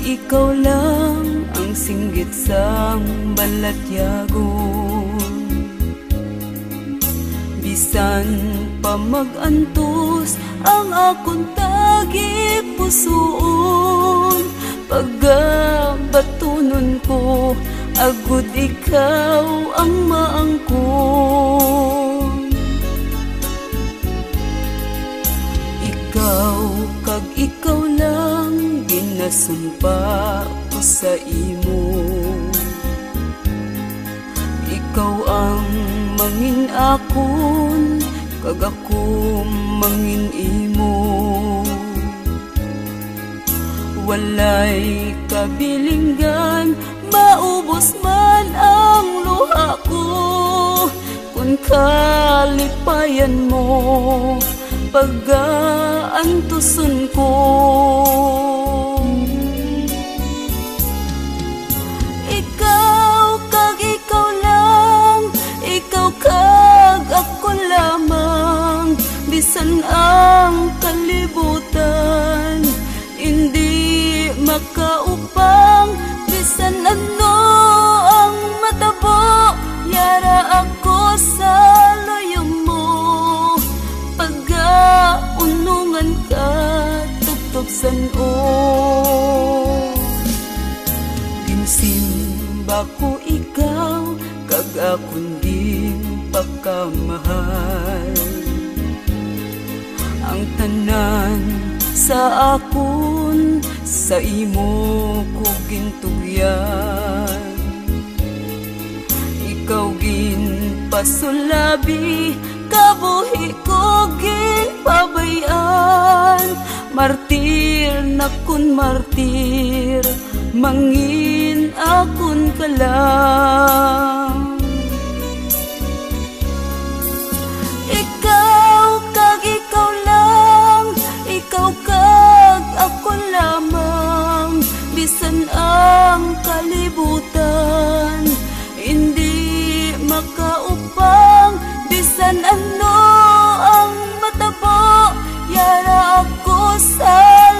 ikaw lang ang singgit sang balatyagon. Bisan pa magantos ang akong tagi pusoon, pagabatunon ko agud ikaw ang maangkon. Ikaw lang ginasumpa ko sa imo. Ikaw ang mangin akon, kag ako mangin imo. Walay kabilinggan, maubos man ang luha ko, kung kalipayan mo pag-aantuson ko. Ikaw lang, ikaw kag ako lamang, bisan ang kalibutan hindi makaupang, bisan ano ang matabo, yara ako sa loyong mo. Pagkaunungan ka, tugtog san-o. Ginsimba ko ikaw, kag akong din pagkamahal. Ang tanan sa akon, sa imo ko gintugyan. Ikaw ginpasulabi, kabuhi ko ginpabayan. Martir na kun martir, mangin akon ka lang. Ikaw lang, ikaw kag ako lamang, bisan ang kalibutan hindi makaupang, bisan ano ang matabo, yara ako sa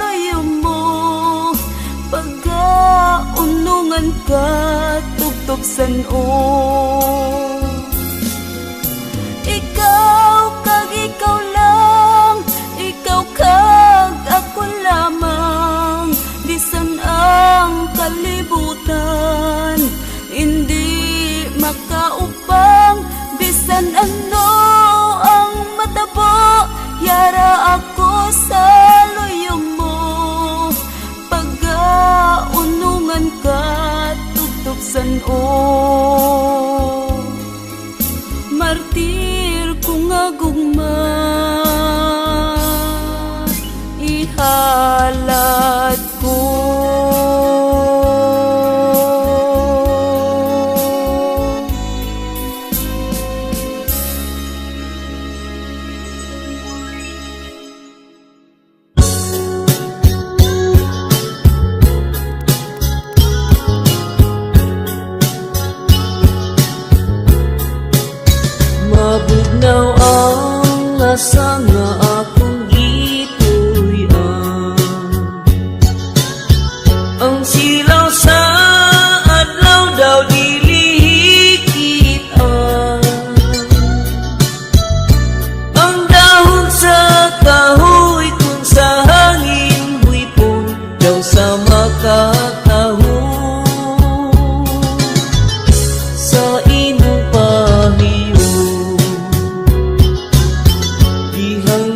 loyong mo. Pagkaunungan ka, tugtog san-o. Ikaw lang, ikaw kag ako lamang, bisan ang kalibutan hindi makaupang, bisan ano ang matabo, yara ako sa loyong mo. Pagkaunungan ka, tugtog san-o. Martir kung agugma, ihalad ko. Mabugnaw ang lasa nga akong gituyan, ang silaw sa adlaw daw dilihikitan, ang dahon sa kahoy kung sa hangin huipon daw sa makatahon. Sa imong pahiyo, dihang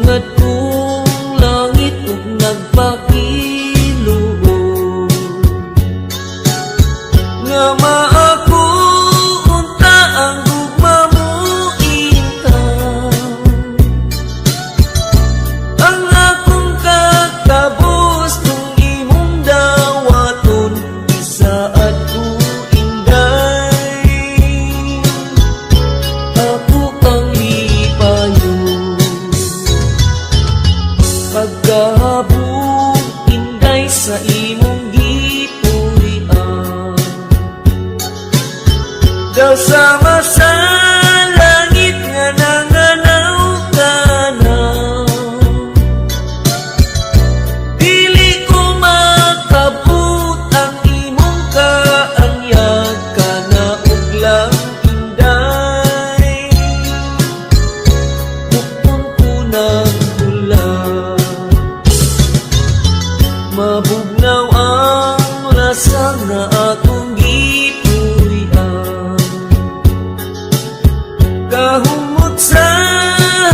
Kahumot sa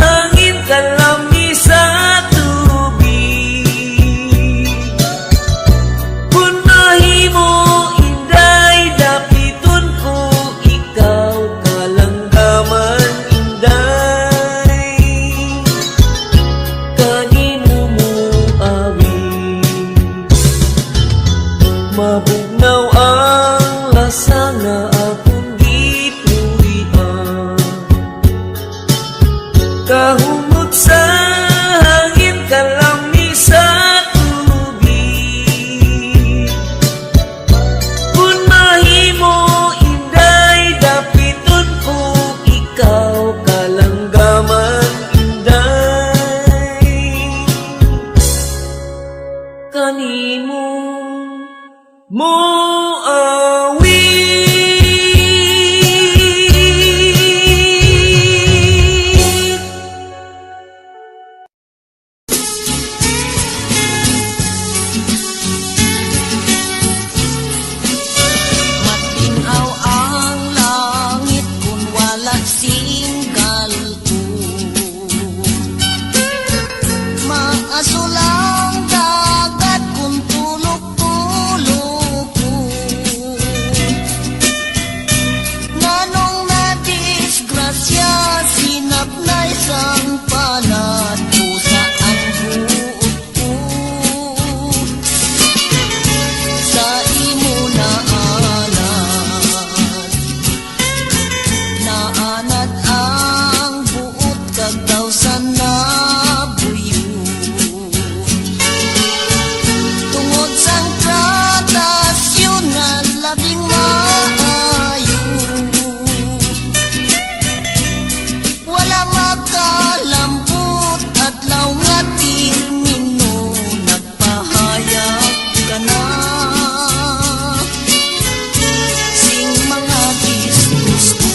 hangin, kalami sa tubig. Kung mahimo inday, dapiton ko ikaw, kalanggaman inday. Kanino mo awit, mabugnaw ang lasa nga akong gipurian. Kahumot sa hangin, kalami sa tubig. Kung mahimo inday, dapiton ko ikaw, kalanggaman inday. Kanimo mo awit. Matinaw ang langit kung wala singgal ko. Maasul ang dagat kung tulog-tulog ko. Nanong nadisgrasya, sinapnay sang panat ko sa ang buot ko. Sa imo naanad ang buot kag daw sa nabuyo. Tungod sang tradisyon nga labing maayo, wala magkalampot at law nga tirmino, nagpahayag ka na. Sing mga disgusto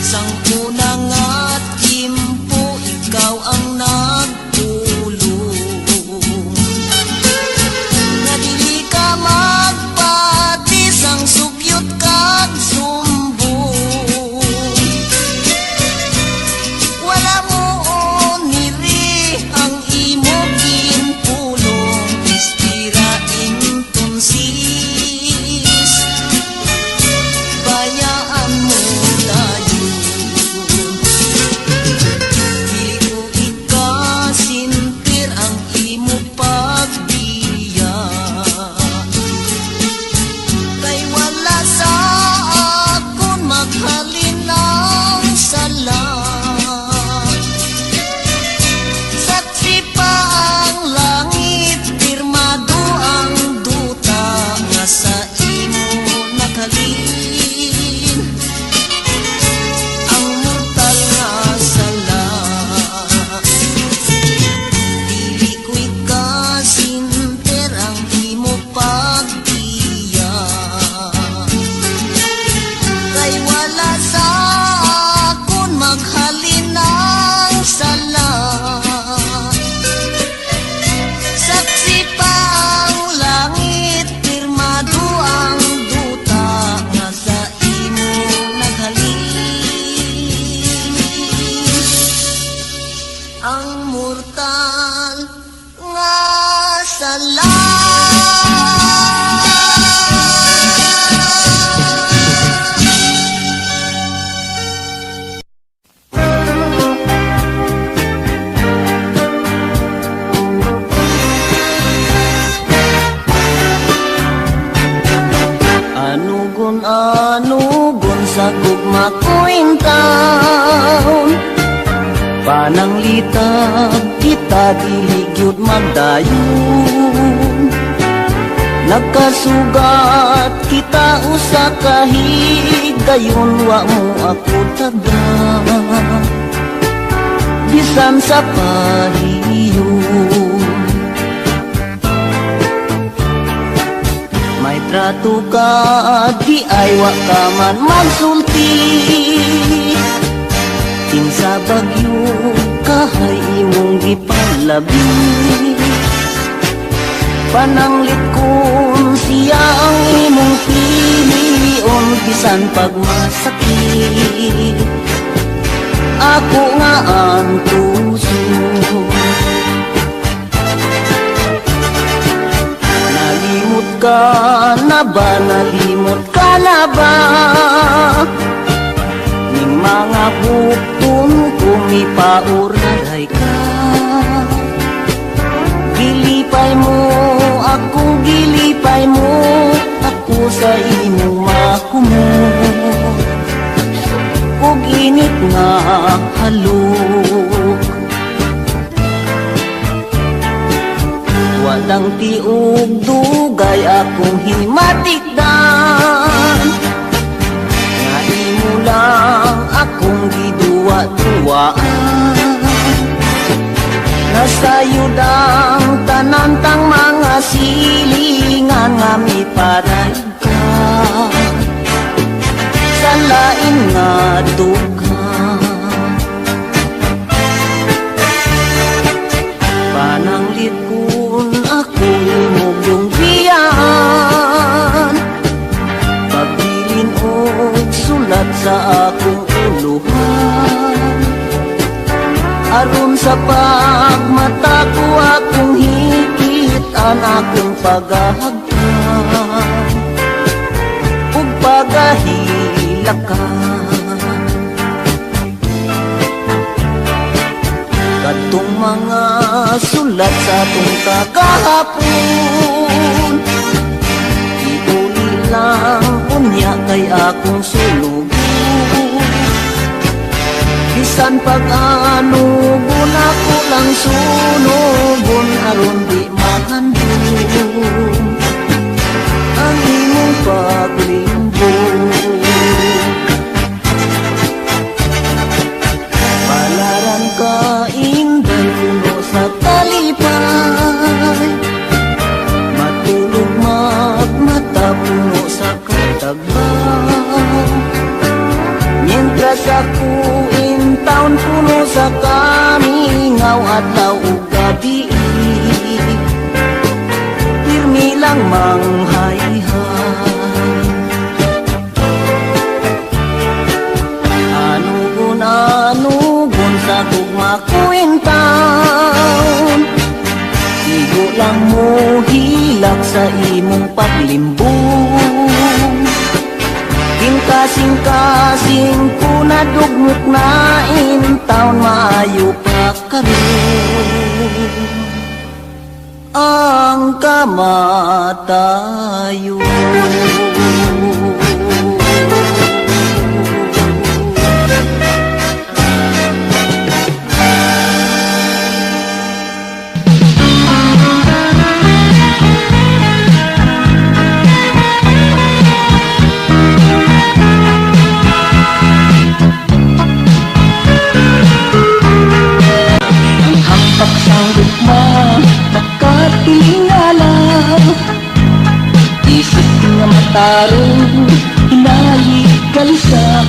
sang unang at timpo, ikaw ang nagtulong. Nga dili ka magpati sang subyot kag sumbong. Wala mo niri ang imo ginpulong, istira intonsis. Bayaan mo tayo, dili ko ikasintir ang imo pagbiya. Kay wala sa akon maghalin ng sala. Saksi pa ang langit, pirmado ang duta nga sa imo naghalin. Ang mortal nga sala, dili ko ikasinter ang imo pagbiya. Kay wala sa akon maghalin ng sala. Saksi pa ang langit, pirmado ang duta nga sa imo naghalin. Ang mortal nga sala. Anugon sa gugma ko'y taon. Pananglitag kita dili gyud magdayon. Nagkasugat kita usa ka higayon, wa mo ako tagda. Bisan sa pahiyon, may trato ka di ay wa ka man magsulti. Kinsa bagyo kahay imong gipalabi. Pananglit kun siya ang imong pilion, bisan pagmasakit. puso. Nalimot ka na ba, nalimot ka na ba? Ning mga bukton kumipauray ka. Gilipay mo, ako gilipay mo, ako sa imong makumot. Ug init nga halok, walang tiog dugay akong himatikdan. Nga imo lang akong giduwa-duwaan. Nasayod ang tanantang mga silingan nga miparay ka. Sa lain nga dughan, pananglit kun ako imong lunggian. Pagbilin og sulat sa akong uluhan, aron sa pagmata ko akong higit ang akong paghahagkan ug pagahilakan. Kadtong mga sulat sa atong kagahapon, iuli lang unya kay akong sulubon. Bisan pag-anugon ako lang sunubon, aron di mahandun ang imong paglimbong. Palaran ka inday puno sa talipay, matulog magmata puno sa katagbang. Mientras ako taon puno sa kamingaw at ug gabi, pirmi lang manghayhay. Anugon sa tugma kuwintaon, igo lang mo hilak sa imong paglimbong. Kasing-kasing ko na dugmok na taon maayo pa karon ang kamatayon. Tarong hinalik kalisa,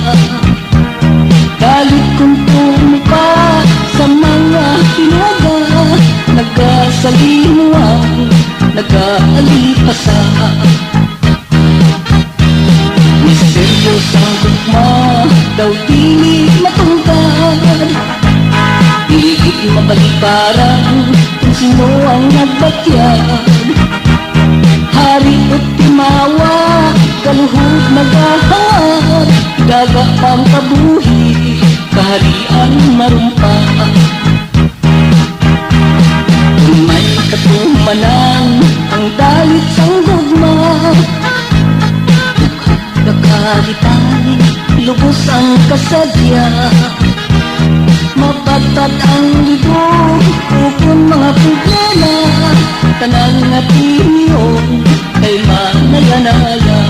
galit kong tumpa sa mga pinaga, nagkasalimuang, nagkaalipasa. Misteryosang gugma daw di matungkad, di mabaliparang kung sino ang nagbatyag. Hari at timawa, kaluhod nagahangad, daga pang kabuhi, kaharian marumpa. Kung may katumanan ang dalit sang gugma, nakalitan, lubos ang kasadya. Mapagtat ang libog, kung mga problema, tanang natiniyong kay manaya-naya.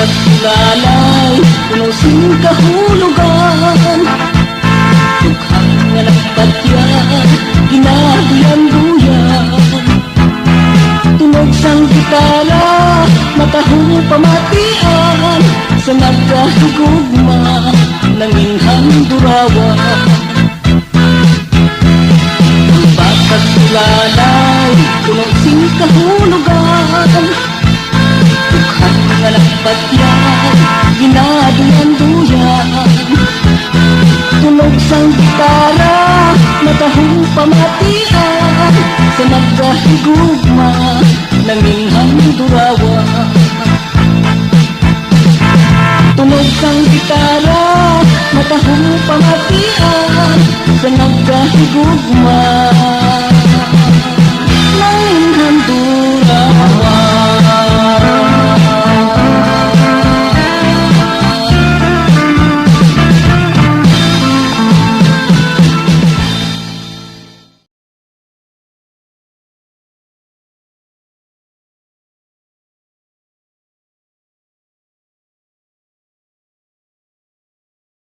Bakit tulalay, punusin kahulugan. Tughang nga nagpatyan, ginaduyan-duyan. Tunog sang gitara, matahong pamatian. Sa nagkahigugma, nanginghang durawan. Bakit tulalay, punusin kahulugan. Tughang nga nagpatyan, ginaduyan-duyan. Tunog sang gitara, matahong pamatian. Sa nagkahigugma, nanginghang durawan. Tunog sang gitara, matahong pamatian. Sa nagkahigugma,